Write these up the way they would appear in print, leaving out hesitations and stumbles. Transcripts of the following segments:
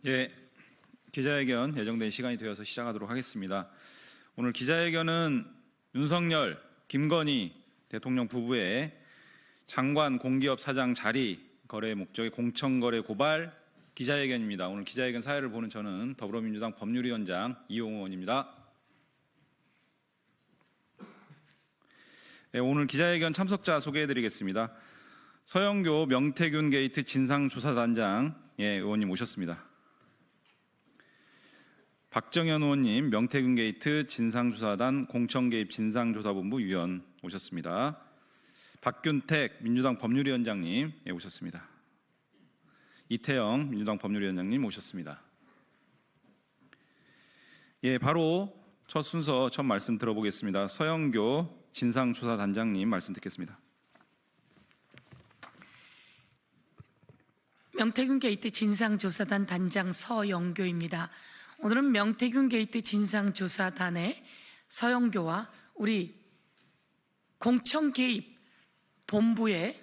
예, 기자회견 예정된 시간이 되어서 시작하도록 하겠습니다. 오늘 기자회견은 윤석열, 김건희 대통령 부부의 장관 공기업 사장 자리 거래 목적의 공천거래 고발 기자회견입니다. 오늘 기자회견 사회를 보는 저는 더불어민주당 법률위원장 이용우 의원입니다. 네, 오늘 기자회견 참석자 소개해드리겠습니다. 서영교 명태균 게이트 진상조사단장 의원님 오셨습니다. 박정현 의원님 명태균 게이트 진상조사단 공천개입 진상조사본부 위원 오셨습니다. 박균택 민주당 법률위원장님 오셨습니다. 이태영 민주당 법률위원장님 오셨습니다. 바로 첫 순서 첫 말씀 들어보겠습니다. 서영교 진상조사단장님 말씀 듣겠습니다. 명태균 게이트 진상조사단 단장 서영교입니다. 오늘은 명태균 게이트 진상조사단의 서영교와 우리 공천개입 본부의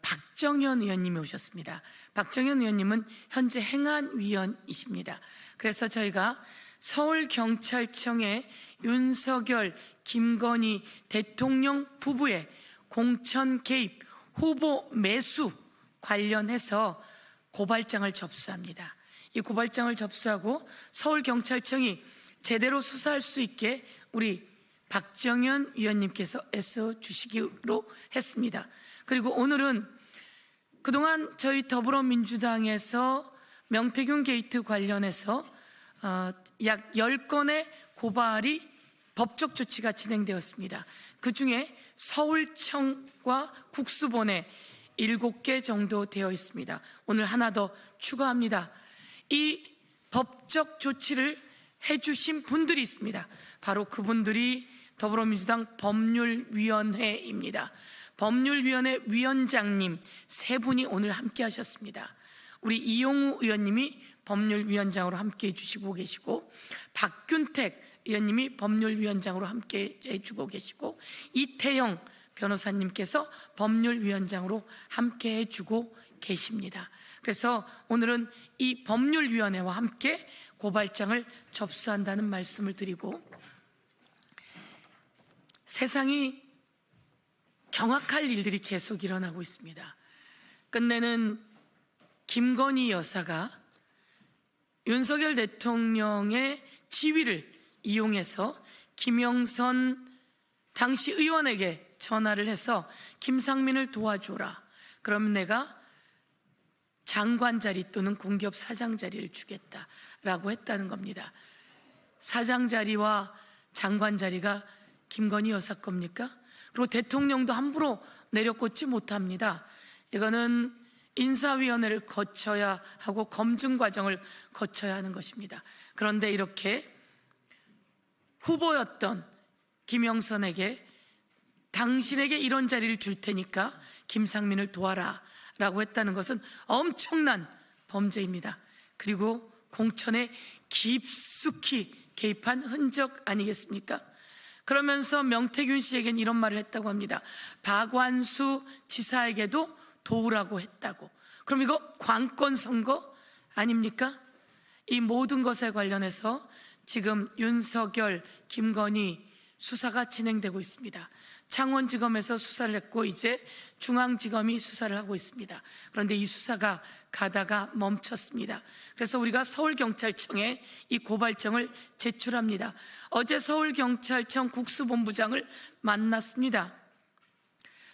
박정현 의원님이 오셨습니다. 박정현 의원님은 현재 행안위원이십니다. 그래서 저희가 서울경찰청의 윤석열, 김건희 대통령 부부의 공천개입 후보 매수 관련해서 고발장을 접수합니다. 이 고발장을 접수하고 서울경찰청이 제대로 수사할 수 있게 우리 박정현 위원님께서 애써주시기로 했습니다. 그리고 오늘은 그동안 저희 더불어민주당에서 명태균 게이트 관련해서 약 10건의 고발이 법적 조치가 진행되었습니다. 그중에 서울청과 국수본에 7개 정도 되어 있습니다. 오늘 하나 더 추가합니다. 이 법적 조치를 해주신 분들이 있습니다. 바로 그분들이 더불어민주당 법률위원회입니다. 법률위원회 위원장님 3분이 오늘 함께 하셨습니다. 우리 이용우 의원님이 법률위원장으로 함께 해주시고 계시고, 박균택 의원님이 법률위원장으로 함께 해주고 계시고, 이태영 변호사님께서 법률위원장으로 함께 해주고 계십니다. 그래서 오늘은 이 법률위원회와 함께 고발장을 접수한다는 말씀을 드리고, 세상이 경악할 일들이 계속 일어나고 있습니다. 끝내는 김건희 여사가 윤석열 대통령의 지위를 이용해서 김영선 당시 의원에게 전화를 해서 김상민을 도와줘라. 그럼 내가 장관 자리 또는 공기업 사장 자리를 주겠다라고 했다는 겁니다. 사장 자리와 장관 자리가 김건희 여사 겁니까? 그리고 대통령도 함부로 내려꽂지 못합니다. 이거는 인사위원회를 거쳐야 하고 검증 과정을 거쳐야 하는 것입니다. 그런데 이렇게 후보였던 김영선에게 당신에게 이런 자리를 줄 테니까 김상민을 도와라 라고 했다는 것은 엄청난 범죄입니다. 그리고 공천에 깊숙이 개입한 흔적 아니겠습니까? 그러면서 명태균 씨에겐 이런 말을 했다고 합니다. 박완수 지사에게도 도우라고 했다고. 그럼 이거 관권 선거 아닙니까? 이 모든 것에 관련해서 지금 윤석열, 김건희 수사가 진행되고 있습니다. 창원지검에서 수사를 했고 이제 중앙지검이 수사를 하고 있습니다. 그런데 이 수사가 가다가 멈췄습니다. 그래서 우리가 서울경찰청에 이 고발장을 제출합니다. 어제 서울경찰청 국수본부장을 만났습니다.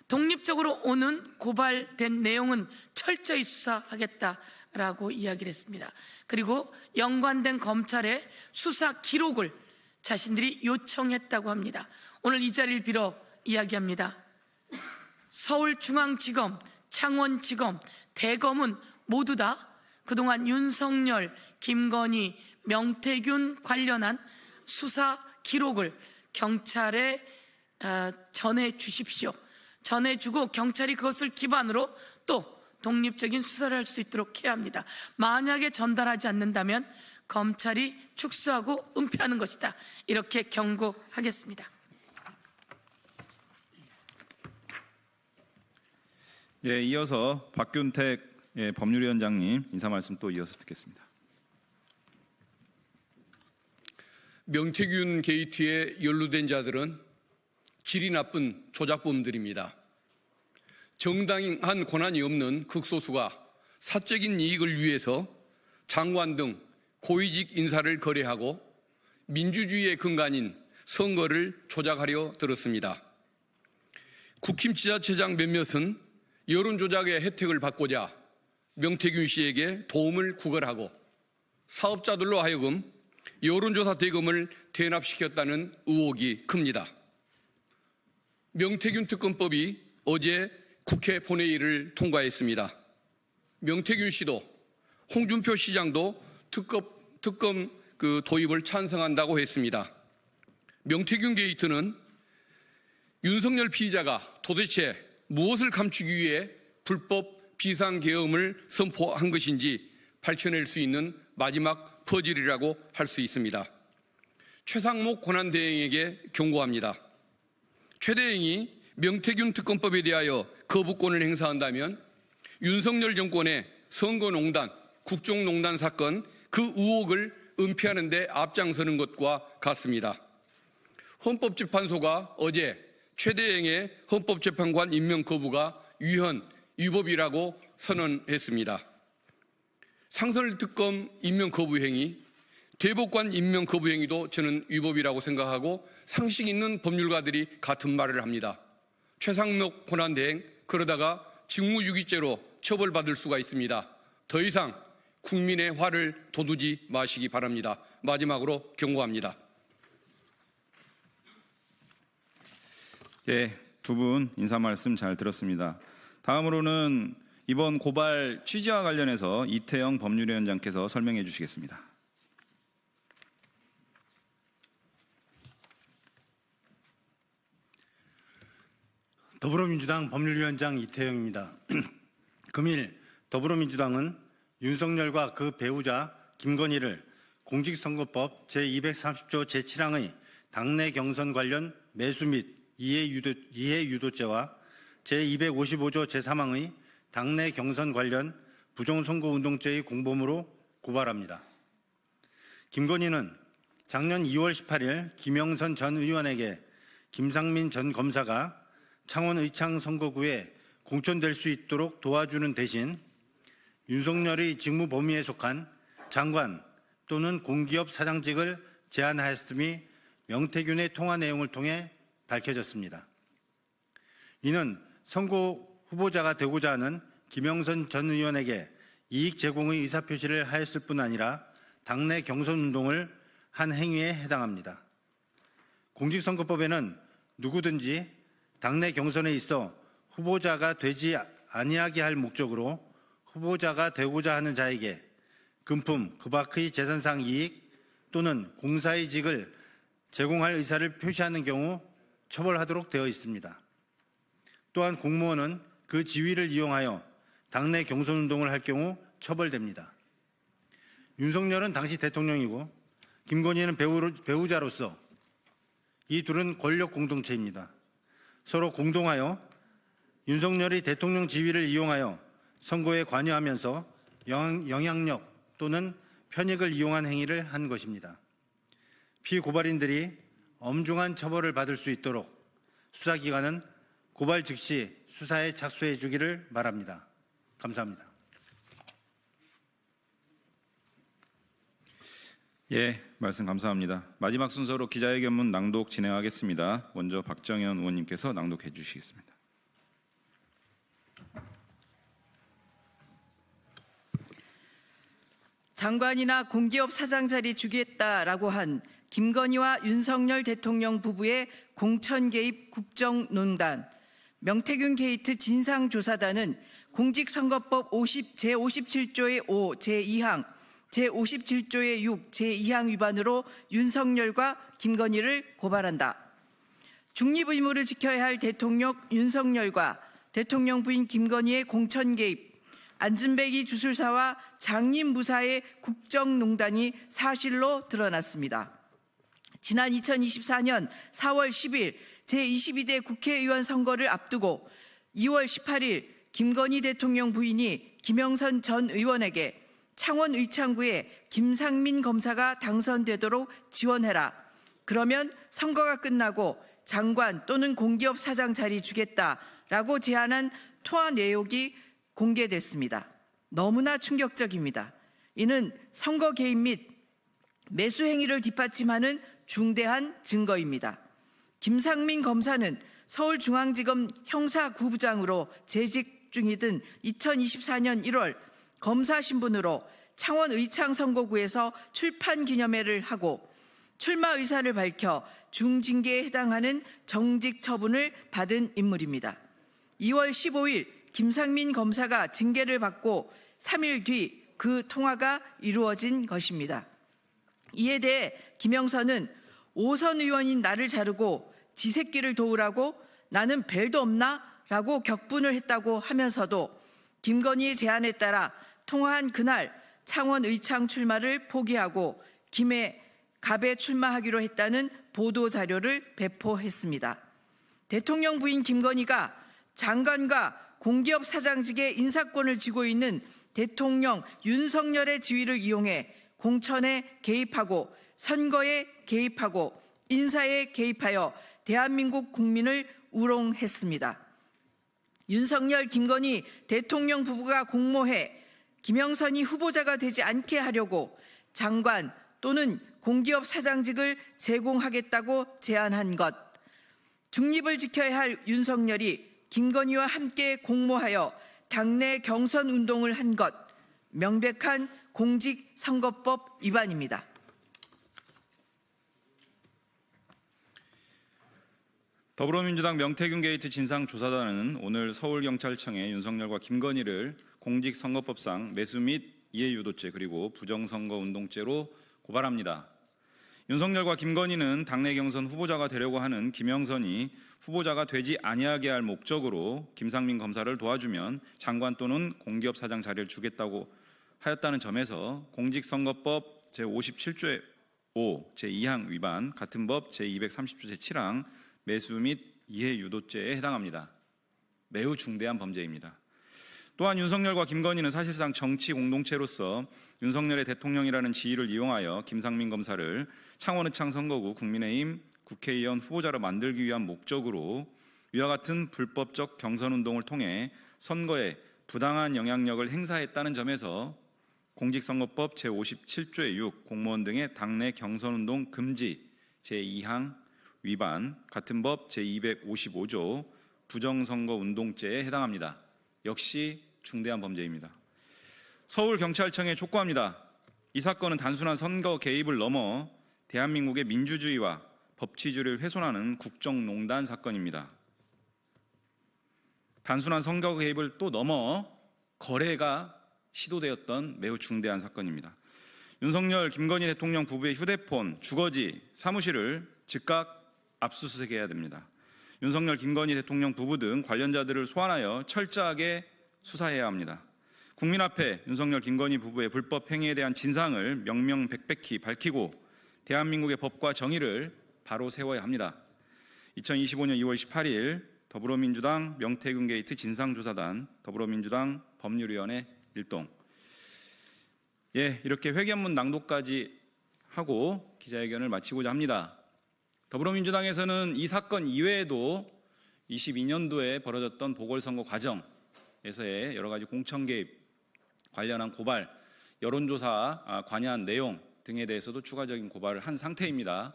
독립적으로 오는 고발된 내용은 철저히 수사하겠다라고 이야기를 했습니다. 그리고 연관된 검찰의 수사 기록을 자신들이 요청했다고 합니다. 오늘 이 자리를 빌어 이야기합니다. 서울중앙지검, 창원지검, 대검은 모두 다 그동안 윤석열, 김건희, 명태균 관련한 수사 기록을 경찰에 전해주십시오. 전해주고 경찰이 그것을 기반으로 또 독립적인 수사를 할 수 있도록 해야 합니다. 만약에 전달하지 않는다면 검찰이 축소하고 은폐하는 것이다. 이렇게 경고하겠습니다. 이어서 박균택 예, 법률위원장님 인사 말씀 또 이어서 듣겠습니다. 명태균 게이트에 연루된 자들은 질이 나쁜 조작범들입니다. 정당한 권한이 없는 극소수가 사적인 이익을 위해서 장관 등 고위직 인사를 거래하고 민주주의의 근간인 선거를 조작하려 들었습니다. 국힘 지자체장 몇몇은 여론조작의 혜택을 받고자 명태균 씨에게 도움을 구걸하고 사업자들로 하여금 여론조사 대금을 대납시켰다는 의혹이 큽니다. 명태균 특검법이 어제 국회 본회의를 통과했습니다. 명태균 씨도 홍준표 시장도 특검 도입을 찬성한다고 했습니다. 명태균 게이트는 윤석열 피의자가 도대체 무엇을 감추기 위해 불법 비상계엄을 선포한 것인지 밝혀낼 수 있는 마지막 퍼즐이라고 할 수 있습니다. 최상목 권한대행에게 경고합니다. 최 대행이 명태균 특검법에 대하여 거부권을 행사한다면 윤석열 정권의 선거농단, 국정농단 사건 그 의혹을 은폐하는 데 앞장서는 것과 같습니다. 헌법재판소가 어제 최 대행의 헌법재판관 임명 거부가 위헌, 위법이라고 선언했습니다. 상설특검 임명 거부 행위, 대법관 임명 거부 행위도 저는 위법이라고 생각하고 상식 있는 법률가들이 같은 말을 합니다. 최상목 권한대행 그러다가 직무유기죄로 처벌받을 수가 있습니다. 더 이상 국민의 화를 돋우지 마시기 바랍니다. 마지막으로 경고합니다. 예, 두 분 인사 말씀 잘 들었습니다. 다음으로는 이번 고발 취지와 관련해서 이태영 법률위원장께서 설명해 주시겠습니다. 더불어민주당 법률위원장 이태영입니다. 금일 더불어민주당은 윤석열과 그 배우자 김건희를 공직선거법 제230조 제7항의 당내 경선 관련 매수 및 이해유도죄와 제255조 제3항의 당내 경선 관련 부정선거운동죄의 공범으로 고발합니다. 김건희는 작년 2월 18일 김영선 전 의원에게 김상민 전 검사가 창원 의창 선거구에 공천될 수 있도록 도와주는 대신 윤석열의 직무 범위에 속한 장관 또는 공기업 사장직을 제안하였음이 명태균의 통화 내용을 통해 밝혀졌습니다. 이는 선거 후보자가 되고자 하는 김영선 전 의원에게 이익 제공의 의사표시를 하였을 뿐 아니라 당내 경선운동을 한 행위에 해당합니다. 공직선거법에는 누구든지 당내 경선에 있어 후보자가 되지 아니하게 할 목적으로 후보자가 되고자 하는 자에게 금품, 그 밖의 재산상 이익 또는 공사의 직을 제공할 의사를 표시하는 경우 처벌하도록 되어 있습니다. 또한 공무원은 그 지위를 이용하여 당내 경선운동을 할 경우 처벌됩니다. 윤석열은 당시 대통령이고 김건희는 배우자로서 이 둘은 권력 공동체입니다. 서로 공동하여 윤석열이 대통령 지위를 이용하여 선거에 관여하면서 영향력 또는 편익을 이용한 행위를 한 것입니다. 피고발인들이 엄중한 처벌을 받을 수 있도록 수사기관은 고발 즉시 수사에 착수해 주기를 바랍니다. 감사합니다. 예, 말씀 감사합니다. 마지막 순서로 기자회견문 낭독 진행하겠습니다. 먼저 박정현 의원님께서 낭독해 주시겠습니다. 장관이나 공기업 사장 자리 주겠다라고 한 김건희와 윤석열 대통령 부부의 공천 개입 국정농단, 명태균 게이트 진상조사단은 공직선거법 제57조의 5 제2항, 제57조의 6 제2항 위반으로 윤석열과 김건희를 고발한다. 중립의무를 지켜야 할 대통령 윤석열과 대통령 부인 김건희의 공천 개입, 안진배기 주술사와 장님무사의 국정농단이 사실로 드러났습니다. 지난 2024년 4월 10일 제22대 국회의원 선거를 앞두고 2월 18일 김건희 대통령 부인이 김영선 전 의원에게 창원 의창구에 김상민 검사가 당선되도록 지원해라. 그러면 선거가 끝나고 장관 또는 공기업 사장 자리 주겠다라고 제안한 통화 내용이 공개됐습니다. 너무나 충격적입니다. 이는 선거 개입 및 매수 행위를 뒷받침하는 중대한 증거입니다. 김상민 검사는 서울중앙지검 형사구부장으로 재직 중이던 2024년 1월 검사 신분으로 창원 의창 선거구에서 출판 기념회를 하고 출마 의사를 밝혀 중징계에 해당하는 정직 처분을 받은 인물입니다. 2월 15일 김상민 검사가 징계를 받고 3일 뒤 그 통화가 이루어진 것입니다. 이에 대해 김영선은 오선 의원인 나를 자르고 지 새끼를 도우라고 나는 벨도 없나? 라고 격분을 했다고 하면서도 김건희의 제안에 따라 통화한 그날 창원 의창 출마를 포기하고 김해 갑에 출마하기로 했다는 보도 자료를 배포했습니다. 대통령 부인 김건희가 장관과 공기업 사장직의 인사권을 쥐고 있는 대통령 윤석열의 지위를 이용해 공천에 개입하고 선거에 개입하고 인사에 개입하여 대한민국 국민을 우롱했습니다. 윤석열, 김건희 대통령 부부가 공모해 김영선이 후보자가 되지 않게 하려고 장관 또는 공기업 사장직을 제공하겠다고 제안한 것, 중립을 지켜야 할 윤석열이 김건희와 함께 공모하여 당내 경선 운동을 한 것, 명백한 공직선거법 위반입니다. 더불어민주당 명태균 게이트 진상조사단은 오늘 서울경찰청에 윤석열과 김건희를 공직선거법상 매수 및 이해유도죄 그리고 부정선거운동죄로 고발합니다. 윤석열과 김건희는 당내 경선 후보자가 되려고 하는 김영선이 후보자가 되지 아니하게 할 목적으로 김상민 검사를 도와주면 장관 또는 공기업 사장 자리를 주겠다고 하였다는 점에서 공직선거법 제57조의 5, 제2항 위반, 같은 법 제230조 제7항 매수 및 이해유도죄에 해당합니다. 매우 중대한 범죄입니다. 또한 윤석열과 김건희는 사실상 정치 공동체로서 윤석열의 대통령이라는 지위를 이용하여 김상민 검사를 창원의창 선거구 국민의힘 국회의원 후보자로 만들기 위한 목적으로 위와 같은 불법적 경선운동을 통해 선거에 부당한 영향력을 행사했다는 점에서 공직선거법 제57조의 6 공무원 등의 당내 경선운동 금지 제2항 위반, 같은 법 제255조 부정선거운동죄에 해당합니다. 역시 중대한 범죄입니다. 서울경찰청에 촉구합니다. 이 사건은 단순한 선거 개입을 넘어 대한민국의 민주주의와 법치주의를 훼손하는 국정농단 사건입니다. 단순한 선거 개입을 또 넘어 거래가 시도되었던 매우 중대한 사건입니다. 윤석열, 김건희 대통령 부부의 휴대폰, 주거지, 사무실을 즉각 압수수색해야 됩니다. 윤석열, 김건희 대통령 부부 등 관련자들을 소환하여 철저하게 수사해야 합니다. 국민 앞에 윤석열, 김건희 부부의 불법 행위에 대한 진상을 명명백백히 밝히고 대한민국의 법과 정의를 바로 세워야 합니다. 2025년 2월 18일 더불어민주당 명태균 게이트 진상조사단 더불어민주당 법률위원회 일동. 이렇게 회견문 낭독까지 하고 기자회견을 마치고자 합니다. 더불어민주당에서는 이 사건 이외에도 22년도에 벌어졌던 보궐선거 과정에서의 여러 가지 공천 개입 관련한 고발, 여론조사 관여한 내용 등에 대해서도 추가적인 고발을 한 상태입니다.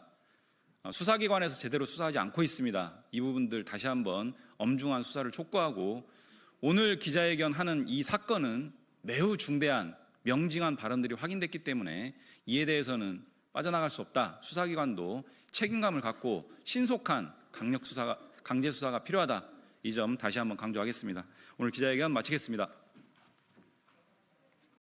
수사기관에서 제대로 수사하지 않고 있습니다. 이 부분들 다시 한번 엄중한 수사를 촉구하고 오늘 기자회견하는 이 사건은 매우 중대한 명징한 발언들이 확인됐기 때문에 이에 대해서는 빠져나갈 수 없다. 수사기관도 책임감을 갖고 신속한 강제 수사가 필요하다. 이 점 다시 한번 강조하겠습니다. 오늘 기자회견 마치겠습니다.